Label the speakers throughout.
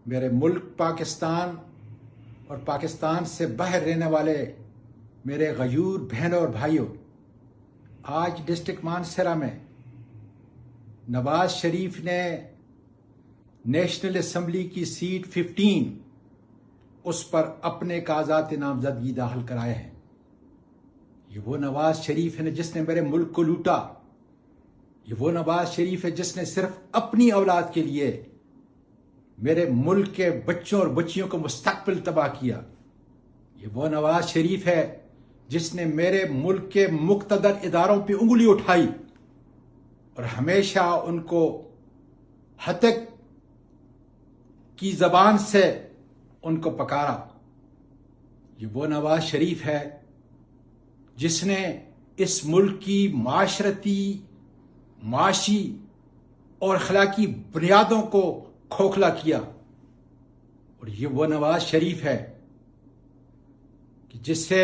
Speaker 1: میرے ملک پاکستان اور پاکستان سے باہر رہنے والے میرے غیور بہنوں اور بھائیوں، آج ڈسٹرکٹ مانسہرہ میں نواز شریف نے نیشنل اسمبلی کی سیٹ 15 اس پر اپنے کاغذات نامزدگی داخل کرائے ہیں۔ یہ وہ نواز شریف ہے جس نے میرے ملک کو لوٹا۔ یہ وہ نواز شریف ہے جس نے صرف اپنی اولاد کے لیے میرے ملک کے بچوں اور بچیوں کو مستقبل تباہ کیا۔ یہ وہ نواز شریف ہے جس نے میرے ملک کے مقتدر اداروں پہ انگلی اٹھائی اور ہمیشہ ان کو ہتک کی زبان سے ان کو پکارا۔ یہ وہ نواز شریف ہے جس نے اس ملک کی معاشرتی، معاشی اور اخلاقی بنیادوں کو کھوکھلا کیا۔ اور یہ وہ نواز شریف ہے کہ جس سے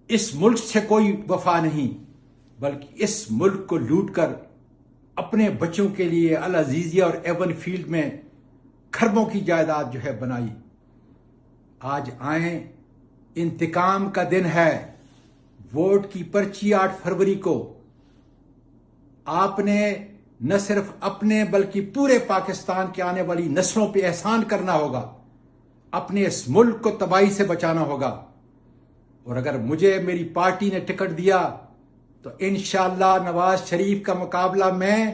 Speaker 1: اس ملک سے کوئی وفا نہیں، بلکہ اس ملک کو لوٹ کر اپنے بچوں کے لیے العزیزیہ اور ایون فیلڈ میں کھربوں کی جائیداد جو ہے بنائی۔ آج آئیں، انتقام کا دن ہے۔ ووٹ کی پرچی 8 فروری کو آپ نے نہ صرف اپنے بلکہ پورے پاکستان کے آنے والی نسلوں پہ احسان کرنا ہوگا، اپنے اس ملک کو تباہی سے بچانا ہوگا۔ اور اگر مجھے میری پارٹی نے ٹکٹ دیا تو انشاءاللہ نواز شریف کا مقابلہ میں،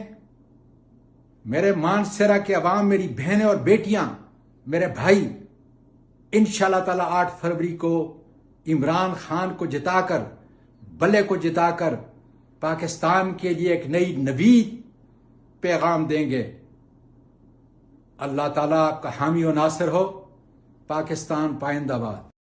Speaker 1: میرے مانسہرہ کے عوام، میری بہنیں اور بیٹیاں، میرے بھائی، انشاءاللہ تعالی 8 فروری کو عمران خان کو جتا کر، بلے کو جتا کر پاکستان کے لیے ایک نئی نوید پیغام دیں گے۔ اللہ تعالیٰ آپ کا حامی و ناصر ہو۔ پاکستان پائندہ باد۔